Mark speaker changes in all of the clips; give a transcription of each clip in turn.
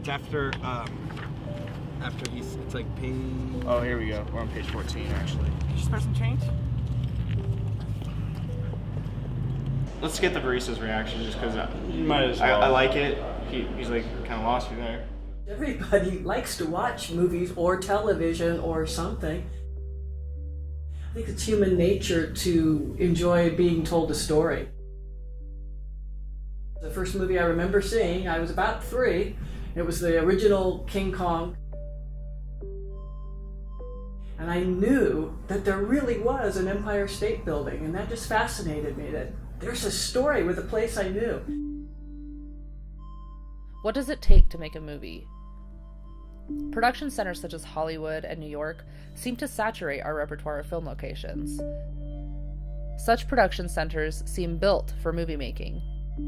Speaker 1: It's after it's like page...
Speaker 2: Oh, here we go. We're on page 14, actually.
Speaker 1: Did you spare some change?
Speaker 2: Let's get the barista's reaction, just because
Speaker 3: Might as well.
Speaker 2: I like it. He's like kind of lost me there.
Speaker 4: Everybody likes to watch movies or television or something. I think it's human nature to enjoy being told a story. The first movie I remember seeing, I was about 3. It was the original King Kong. And I knew that there really was an Empire State Building, and that just fascinated me, that there's a story with a place I knew.
Speaker 5: What does it take to make a movie? Production centers such as Hollywood and New York seem to saturate our repertoire of film locations. Such production centers seem built for movie making,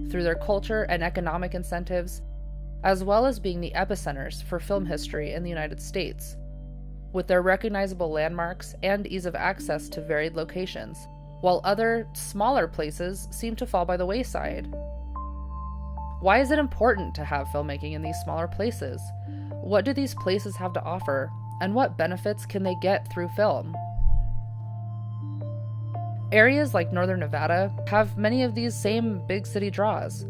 Speaker 5: through their culture and economic incentives, as well as being the epicenters for film history in the United States, with their recognizable landmarks and ease of access to varied locations, while other, smaller places seem to fall by the wayside. Why is it important to have filmmaking in these smaller places? What do these places have to offer, and what benefits can they get through film? Areas like Northern Nevada have many of these same big city draws,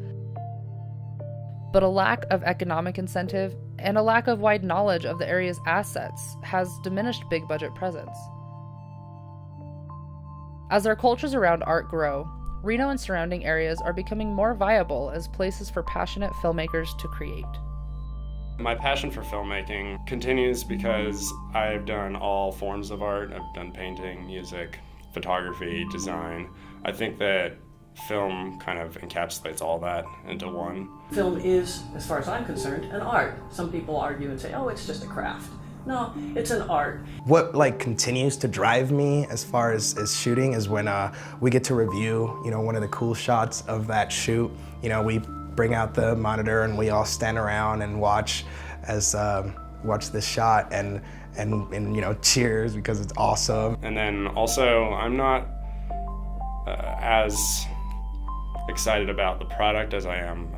Speaker 5: but a lack of economic incentive and a lack of wide knowledge of the area's assets has diminished big budget presence. As our cultures around art grow, Reno and surrounding areas are becoming more viable as places for passionate filmmakers to create.
Speaker 3: My passion for filmmaking continues because I've done all forms of art. I've done painting, music, photography, design. I think that film kind of encapsulates all that into one.
Speaker 4: Film is, as far as I'm concerned, an art. Some people argue and say, oh, it's just a craft. No, it's an art.
Speaker 1: What continues to drive me as far as shooting is when we get to review, one of the cool shots of that shoot. We bring out the monitor and we all stand around and watch this shot and cheers because it's awesome.
Speaker 3: And then also, I'm not as excited about the product as I am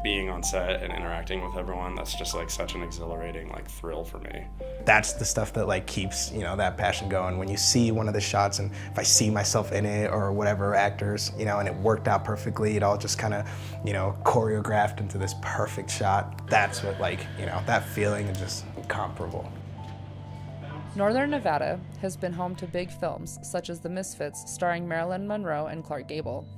Speaker 3: being on set and interacting with everyone. That's just such an exhilarating thrill for me.
Speaker 1: That's the stuff that keeps that passion going. When you see one of the shots and if I see myself in it or whatever actors, and it worked out perfectly, it all just kind of choreographed into this perfect shot. That's what that feeling is just incomparable.
Speaker 5: Northern Nevada has been home to big films such as The Misfits starring Marilyn Monroe and Clark Gable.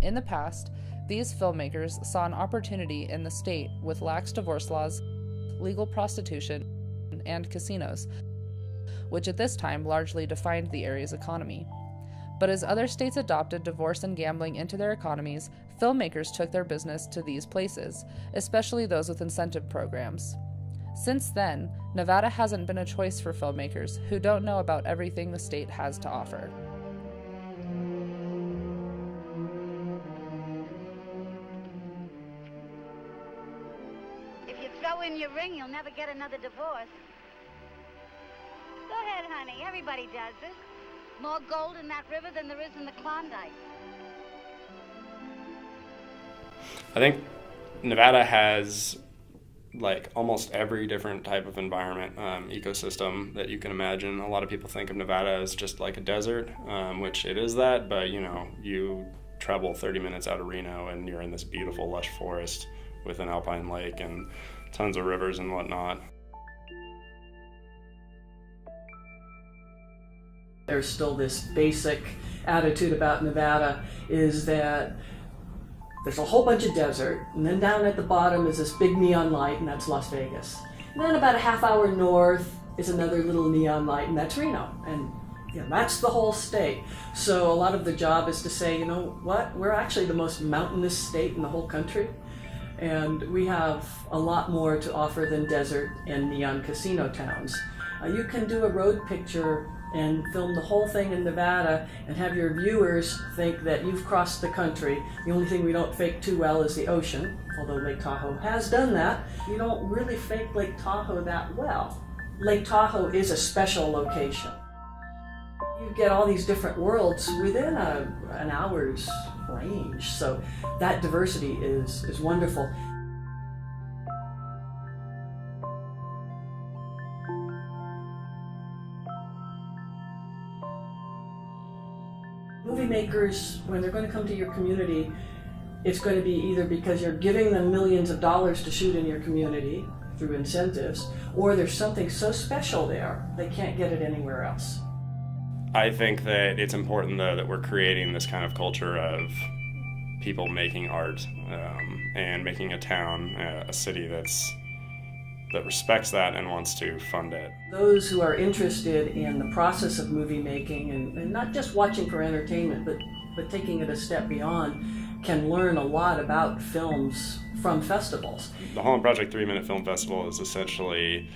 Speaker 5: In the past, these filmmakers saw an opportunity in the state with lax divorce laws, legal prostitution, and casinos, which at this time largely defined the area's economy. But as other states adopted divorce and gambling into their economies, filmmakers took their business to these places, especially those with incentive programs. Since then, Nevada hasn't been a choice for filmmakers who don't know about everything the state has to offer.
Speaker 6: If you throw in your ring, you'll never get another divorce. Go ahead, honey. Everybody does this. More gold in that river than there is in the Klondike.
Speaker 3: I think Nevada has almost every different type of environment, ecosystem that you can imagine. A lot of people think of Nevada as just like a desert, which it is that, but you travel 30 minutes out of Reno and you're in this beautiful lush forest with an alpine lake and tons of rivers and whatnot.
Speaker 4: There's still this basic attitude about Nevada is that there's a whole bunch of desert, and then down at the bottom is this big neon light, and that's Las Vegas. And then about a half hour north is another little neon light, and that's Reno. And that's the whole state. So a lot of the job is to say, you know what, we're actually the most mountainous state in the whole country, and we have a lot more to offer than desert and neon casino towns. You can do a road picture and film the whole thing in Nevada and have your viewers think that you've crossed the country. The only thing we don't fake too well is the ocean, although Lake Tahoe has done that. You don't really fake Lake Tahoe that well. Lake Tahoe is a special location. You get all these different worlds within an hour's range, so that diversity is wonderful. Movie makers, when they're going to come to your community, it's going to be either because you're giving them millions of dollars to shoot in your community through incentives, or there's something so special there, they can't get it anywhere else.
Speaker 3: I think that it's important, though, that we're creating this kind of culture of people making art and making a town, a city that respects that and wants to fund it.
Speaker 4: Those who are interested in the process of movie making and not just watching for entertainment, but taking it a step beyond, can learn a lot about films from festivals.
Speaker 3: The Holland Project 3-Minute Film Festival is essentially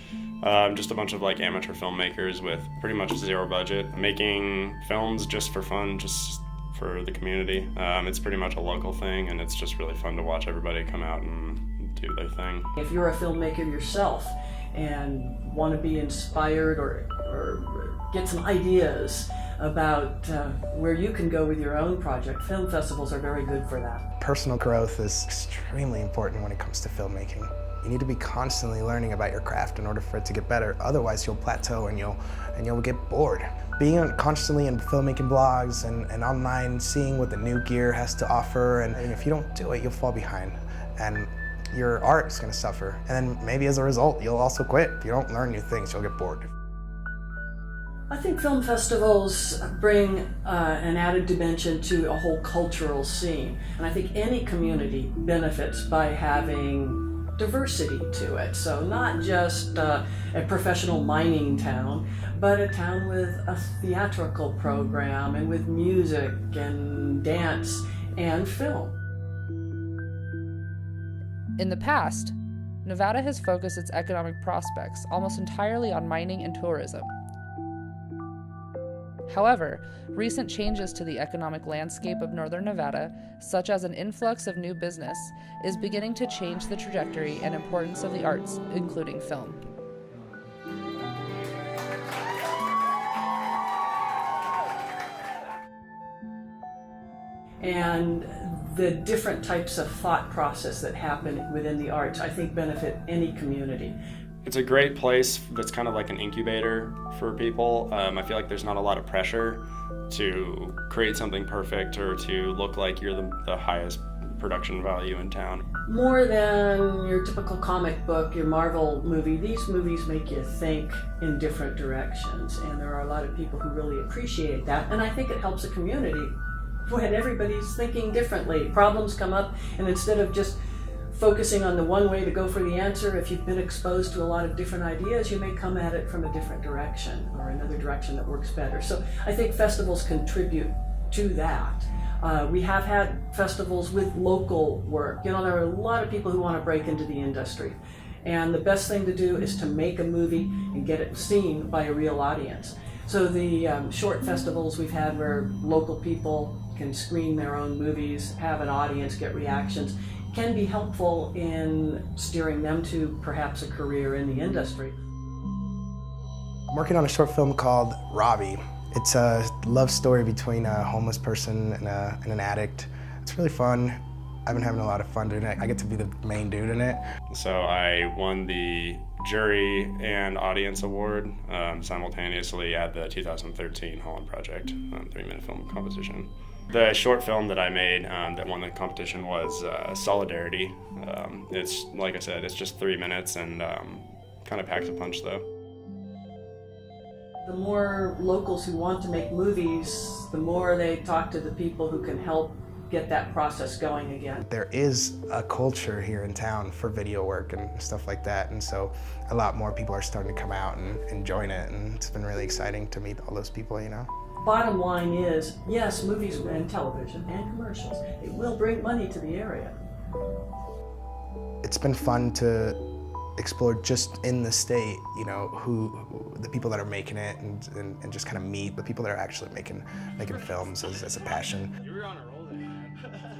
Speaker 3: just a bunch of like amateur filmmakers with pretty much zero budget, making films just for fun, just for the community. It's pretty much a local thing, and it's just really fun to watch everybody come out and do their thing.
Speaker 4: If you're a filmmaker yourself and want to be inspired or get some ideas about where you can go with your own project, film festivals are very good for that.
Speaker 1: Personal growth is extremely important when it comes to filmmaking. You need to be constantly learning about your craft in order for it to get better. Otherwise, you'll plateau and you'll get bored. Being constantly in filmmaking blogs and online, seeing what the new gear has to offer, and if you don't do it, you'll fall behind. And your art is going to suffer. And then maybe as a result, you'll also quit. If you don't learn new things, you'll get bored.
Speaker 4: I think film festivals bring an added dimension to a whole cultural scene. And I think any community benefits by having diversity to it. So not just a professional mining town, but a town with a theatrical program and with music and dance and film.
Speaker 5: In the past, Nevada has focused its economic prospects almost entirely on mining and tourism. However, recent changes to the economic landscape of northern Nevada, such as an influx of new business, is beginning to change the trajectory and importance of the arts, including film.
Speaker 4: And the different types of thought process that happen within the arts, I think, benefit any community.
Speaker 3: It's a great place that's kind of like an incubator for people. I feel like there's not a lot of pressure to create something perfect or to look like you're the highest production value in town.
Speaker 4: More than your typical comic book, your Marvel movie, these movies make you think in different directions, and there are a lot of people who really appreciate that, and I think it helps a community when everybody's thinking differently. Problems come up, and instead of just focusing on the one way to go for the answer, if you've been exposed to a lot of different ideas, you may come at it from a different direction or another direction that works better. So I think festivals contribute to that. We have had festivals with local work. You know, there are a lot of people who want to break into the industry. And the best thing to do is to make a movie and get it seen by a real audience. So the short festivals we've had where local people can screen their own movies, have an audience, get reactions, can be helpful in steering them to perhaps a career in the industry.
Speaker 1: I'm working on a short film called Robbie. It's a love story between a homeless person and an addict. It's really fun. I've been having a lot of fun doing it. I get to be the main dude in it.
Speaker 3: So I won the jury and audience award simultaneously at the 2013 Holland Project 3-minute film competition. The short film that I made that won the competition was Solidarity. It's, like I said, it's just 3 minutes and kind of packs a punch though.
Speaker 4: The more locals who want to make movies, the more they talk to the people who can help get that process going again.
Speaker 1: There is a culture here in town for video work and stuff like that, and so a lot more people are starting to come out and join it, and it's been really exciting to meet all those people, you know.
Speaker 4: Bottom line is, yes, movies and television and commercials, it will bring money to the area.
Speaker 1: It's been fun to explore just in the state, you know, who the people that are making it and just kind of meet the people that are actually making films as a passion.
Speaker 2: You were on a roll there.